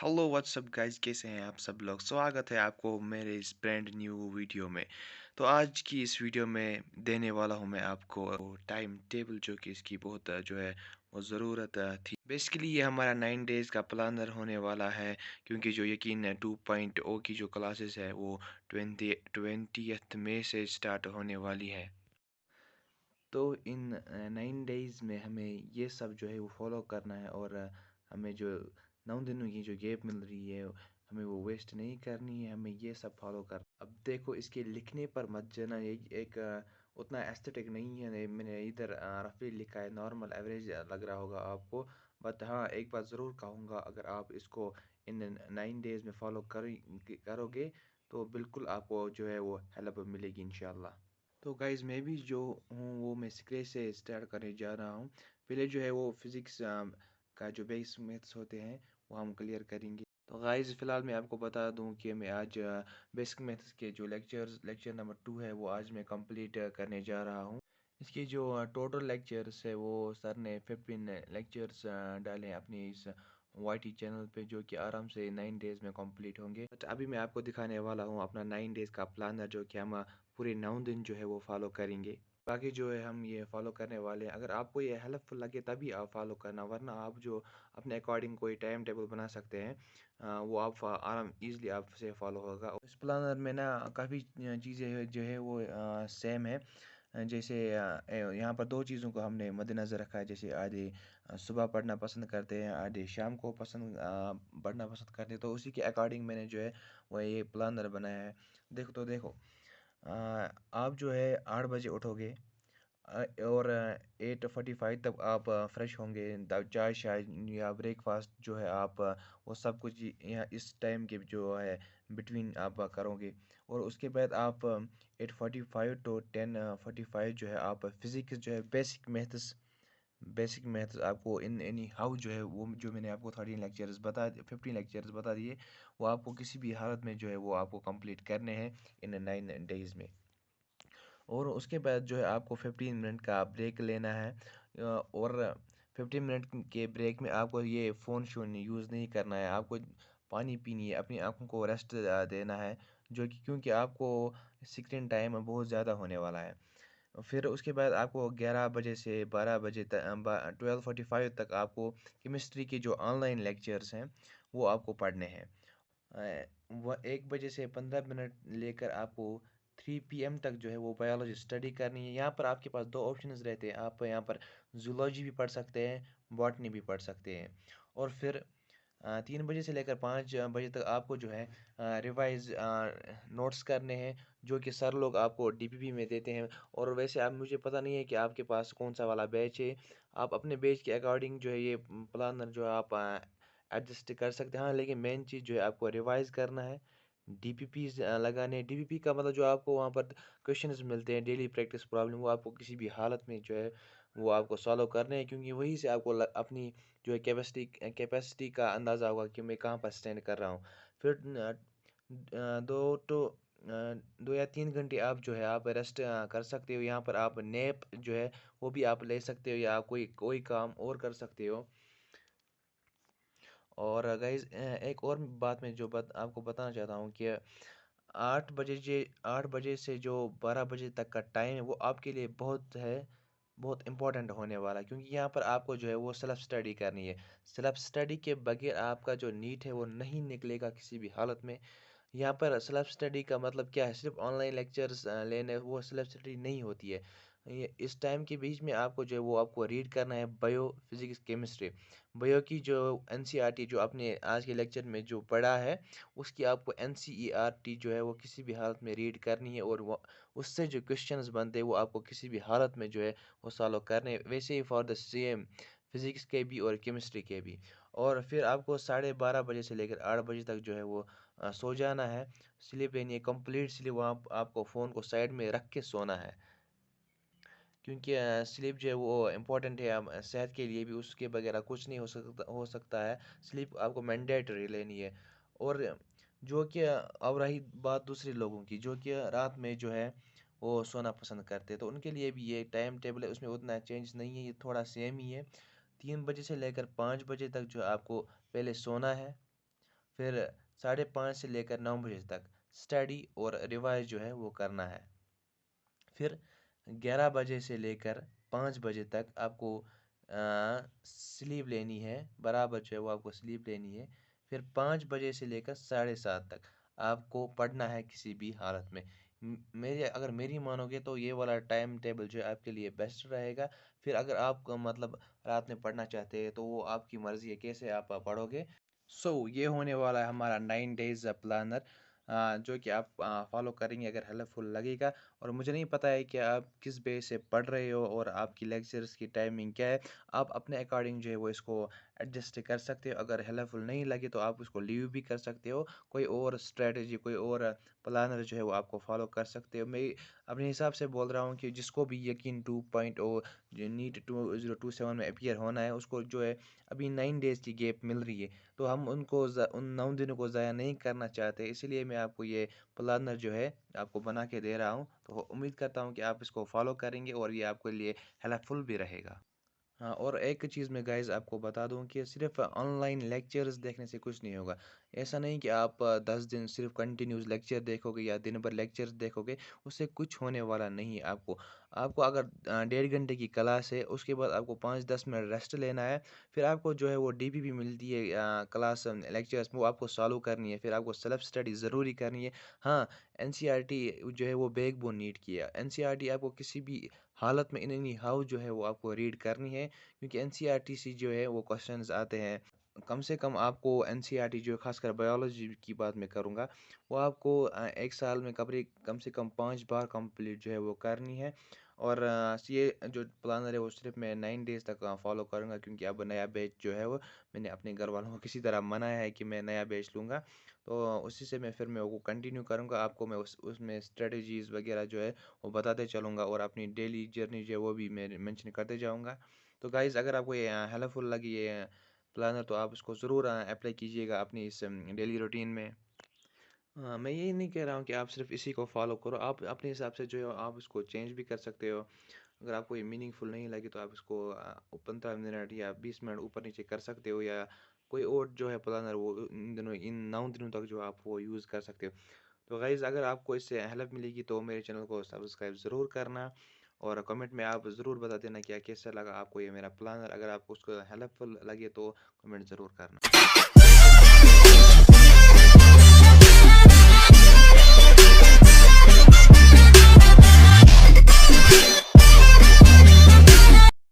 Hello what's up guys, कैसे हैं आप सब लोग। स्वागत है आपको मेरे इस ब्रांड न्यू वीडियो में। तो आज की इस वीडियो में देने वाला हूं मैं आपको टाइम टेबल, जो कि इसकी बहुत जो है वो ज़रूरत थी। बेसिकली ये हमारा 9 डेज़ का प्लानर होने वाला है, क्योंकि जो यकीन 2.0 की जो क्लासेस है वो 20th मई से स्टार्ट होने वाली है। तो इन 9 डेज़ में हमें ये सब जो है वो फॉलो करना है, और हमें जो 9 दिनों की जो गैप मिल रही है हमें वो वेस्ट नहीं करनी है, हमें ये सब फॉलो कर। अब देखो, इसके लिखने पर मत जाना, ये एक उतना एस्थेटिक नहीं है। मैंने इधर रफ़ी लिखा है, नॉर्मल एवरेज लग रहा होगा आपको। बट हाँ, एक बात ज़रूर कहूँगा, अगर आप इसको इन 9 डेज़ में फॉलो करोगे तो बिल्कुल आपको जो है वो हेल्प मिलेगी इंशाल्लाह। तो गाइज़, मैं भी जो हूँ वो मैं स्क्रैच से स्टार्ट करने जा रहा हूँ। पहले जो है वो फिज़िक्स का जो बेस मैथ्स होते हैं वो हम क्लियर करेंगे। तो गाइज़, फ़िलहाल मैं आपको बता दूँ कि मैं आज बेसिक मैथ्स के जो लेक्चर नंबर 2 है वो आज मैं कंप्लीट करने जा रहा हूँ। इसके जो टोटल लेक्चर्स है वो सर ने 15 लेक्चर्स डाले हैं अपनी इस वाईटी चैनल पे, जो कि आराम से 9 डेज़ में कंप्लीट होंगे। बट अभी मैं आपको दिखाने वाला हूँ अपना 9 डेज़ का प्लानर, जो कि हम पूरे 9 दिन जो है वो फॉलो करेंगे। बाकी जो है हम ये फॉलो करने वाले हैं। अगर आपको ये हेल्पफुल लगे तभी आप फॉलो करना, वरना आप जो अपने अकॉर्डिंग कोई टाइम टेबल बना सकते हैं, वो आप आराम इजीली आपसे फॉलो होगा। इस प्लानर में ना काफ़ी चीज़ें जो है वो सेम है। जैसे यहाँ पर दो चीज़ों को हमने मद्देनज़र रखा है। जैसे आधे सुबह पढ़ना पसंद करते हैं, आधे शाम को पढ़ना पसंद करते हैं। तो उसी के अकॉर्डिंग मैंने जो है वो ये प्लानर बनाया है। देखो, आप जो है 8 बजे उठोगे, और 8:45 तक आप फ्रेश होंगे। चाय शाय या ब्रेकफास्ट जो है आप वो सब कुछ यहाँ इस टाइम के जो है बिटवीन आप करोगे। और उसके बाद आप 8:45 टू 10:45 जो है आप फिज़िक्स जो है बेसिक मैथ्स आपको इन एनी हाउ जो है वो जो मैंने आपको 15 लेक्चर्स बता दिए, वो आपको किसी भी हालत में जो है वो आपको कंप्लीट करने हैं इन 9 डेज़ में। और उसके बाद जो है आपको 15 मिनट का ब्रेक लेना है, और 15 मिनट के ब्रेक में आपको ये फ़ोन शोन यूज़ नहीं करना है। आपको पानी पीनी है, अपनी आँखों को रेस्ट देना है, जो कि क्योंकि आपको स्क्रीन टाइम बहुत ज़्यादा होने वाला है। फिर उसके बाद आपको 11 बजे से 12 बजे तक 12:45 तक आपको केमिस्ट्री के जो ऑनलाइन लेक्चर्स हैं वो आपको पढ़ने हैं। वह 1 बजे से 15 मिनट लेकर आपको 3 पीएम तक जो है वो बायोलॉजी स्टडी करनी है। यहाँ पर आपके पास 2 ऑप्शंस रहते हैं, आप यहाँ पर ज़ूलॉजी भी पढ़ सकते हैं, बॉटनी भी पढ़ सकते हैं। और फिर 3 बजे से लेकर 5 बजे तक आपको जो है रिवाइज़ नोट्स करने हैं, जो कि सर लोग आपको डीपीपी में देते हैं। और वैसे अब मुझे पता नहीं है कि आपके पास कौन-सा वाला बैच है, आप अपने बैच के अकॉर्डिंग जो है ये प्लानर जो है आप एडजस्ट कर सकते हैं। हाँ, लेकिन मेन चीज़ जो है आपको रिवाइज़ करना है, डीपीपीज़ लगाने हैं। डीपीपी का मतलब जो आपको वहाँ पर क्वेश्चंस मिलते हैं, डेली प्रैक्टिस प्रॉब्लम, वो आपको किसी भी हालत में जो है वो आपको सॉल्व करने हैं, क्योंकि वहीं से आपको अपनी जो है कैपेसिटी का अंदाज़ा होगा कि मैं कहाँ पर स्टैंड कर रहा हूँ। फिर 2 या 3 घंटे आप जो है आप रेस्ट कर सकते हो। यहाँ पर आप नैप जो है वो भी आप ले सकते हो, या कोई कोई काम और कर सकते हो। और गाइज़, एक और बात मैं जो आपको बताना चाहता हूँ कि 8 बजे से जो 12 बजे तक का टाइम है वो आपके लिए बहुत इम्पोर्टेंट होने वाला है, क्योंकि यहाँ पर आपको जो है वो सेल्फ स्टडी करनी है। सेल्फ स्टडी के बगैर आपका जो नीट है वो नहीं निकलेगा किसी भी हालत में। यहाँ पर सेल्फ स्टडी का मतलब क्या है? सिर्फ ऑनलाइन लेक्चर्स लेने, वो सेल्फ स्टडी नहीं होती है। ये इस टाइम के बीच में आपको जो है वो आपको रीड करना है बायो, फिजिक्स, केमिस्ट्री। बायो की जो एनसीईआरटी जो आपने आज के लेक्चर में जो पढ़ा है, उसकी आपको एनसीईआरटी जो है वो किसी भी हालत में रीड करनी है, और वो उससे जो क्वेश्चंस बनते हैं वो आपको किसी भी हालत में जो है वो सॉल्व करने हैं। वैसे ही फॉर द सेम फिजिक्स के भी और केमिस्ट्री के भी। और फिर आपको 12:30 बजे से लेकर 8 बजे तक जो है वो सो जाना है। स्लीप लेनी है, कंप्लीट स्लीप। वहाँ आपको फ़ोन को साइड में रख के सोना है, क्योंकि स्लीप जो है वो इम्पोर्टेंट है सेहत के लिए भी, उसके बगैर कुछ नहीं हो सकता है। स्लीप आपको मैंडेटरी लेनी है। और जो कि अब रही बात दूसरे लोगों की, जो कि रात में जो है वो सोना पसंद करते हैं, तो उनके लिए भी ये टाइम टेबल है, उसमें उतना चेंज नहीं है, ये थोड़ा सेम ही है। 3 बजे से लेकर 5 बजे तक जो है आपको पहले सोना है, फिर 5:30 से लेकर 9 बजे तक स्टडी और रिवाइज जो है वो करना है। फिर 11 बजे से लेकर 5 बजे तक आपको स्लीप लेनी है, बराबर जो है वो आपको स्लीप लेनी है। फिर 5 बजे से लेकर 7:30 तक आपको पढ़ना है किसी भी हालत में। मेरे अगर मेरी मानोगे तो ये वाला टाइम टेबल जो है आपके लिए बेस्ट रहेगा। फिर अगर आप मतलब रात में पढ़ना चाहते हैं तो वो आपकी मर्ज़ी है कैसे आप पढ़ोगे। ये होने वाला है हमारा 9 डेज़ प्लानर, जो कि आप फॉलो करेंगे अगर हेल्पफुल लगेगा। और मुझे नहीं पता है कि आप किस बेस से पढ़ रहे हो और आपकी लेक्चर्स की टाइमिंग क्या है। आप अपने अकॉर्डिंग जो है वो इसको एडजस्ट कर सकते हो। अगर हेल्पफुल नहीं लगे तो आप उसको लीव भी कर सकते हो। कोई और स्ट्रेटजी, कोई और प्लानर जो है वो आपको फॉलो कर सकते हो। मैं अपने हिसाब से बोल रहा हूँ कि जिसको भी यकीन 2.0 जो नीट 2027 में अपीयर होना है उसको जो है अभी 9 डेज़ की गैप मिल रही है। तो हम उन 9 दिनों को ज़ाया नहीं करना चाहते, इसीलिए मैं आपको ये प्लानर जो है आपको बना के दे रहा हूँ। तो उम्मीद करता हूँ कि आप इसको फॉलो करेंगे और ये आपके लिए हेल्पफुल भी रहेगा। हाँ, और एक चीज़ मैं गाइज़ आपको बता दूँ कि सिर्फ़ ऑनलाइन लेक्चर्स देखने से कुछ नहीं होगा। ऐसा नहीं कि आप 10 दिन सिर्फ़ कंटिन्यूअस लेक्चर देखोगे या दिन भर लेक्चर्स देखोगे, उससे कुछ होने वाला नहीं है आपको। आपको अगर 1.5 घंटे की क्लास है, उसके बाद आपको 5-10 मिनट रेस्ट लेना है। फिर आपको जो है वो डीपीपी मिलती है क्लास लेक्चर्स, वो आपको सॉल्व करनी है। फिर आपको सेल्फ स्टडी ज़रूरी करनी है। हाँ, एनसीईआरटी जो है वो बैकबोन नीड की है। एनसीईआरटी आपको किसी भी हालत में इन एनी हाउ जो है वो आपको रीड करनी है, क्योंकि एनसीईआरटी से जो है वो क्वेश्चंस आते हैं। कम से कम आपको एनसीईआरटी जो है खासकर बायोलॉजी की बात मैं करूँगा, वो आपको 1 साल में कम से कम 5 बार कंप्लीट जो है वो करनी है। और ये जो प्लानर है वो सिर्फ़ मैं 9 डेज़ तक फॉलो करूँगा, क्योंकि अब नया बैच जो है वो मैंने अपने घर वालों को किसी तरह मनाया है कि मैं नया बैच लूँगा। तो उसी से मैं वो कंटिन्यू करूँगा। आपको मैं उसमें स्ट्रेटजीज़ वगैरह जो है वो बताते चलूँगा और अपनी डेली जर्नी जो है वो भी मैं मेंशन करते जाऊँगा। तो गाइज़ अगर आपको ये हेल्पफुल लगी ये प्लानर तो आप इसको ज़रूर अप्लाई कीजिएगा अपनी इस डेली रूटीन में। हाँ, मैं यही नहीं कह रहा हूँ कि आप सिर्फ़ इसी को फ़ॉलो करो, आप अपने हिसाब से जो है आप इसको चेंज भी कर सकते हो। अगर आपको ये मीनिंगफुल नहीं लगे तो आप इसको 15 मिनट या 20 मिनट ऊपर-नीचे कर सकते हो, या कोई और जो है प्लानर वो इन 9 दिनों तक जो आप वो यूज़ कर सकते हो। तो गाइज़ अगर आपको इससे हेल्प मिलेगी तो मेरे चैनल को सब्सक्राइब ज़रूर करना, और कमेंट में आप ज़रूर बता देना क्या कैसा लगा आपको ये मेरा प्लानर। अगर आपको उसको हेल्पफुल लगे तो कमेंट ज़रूर करना।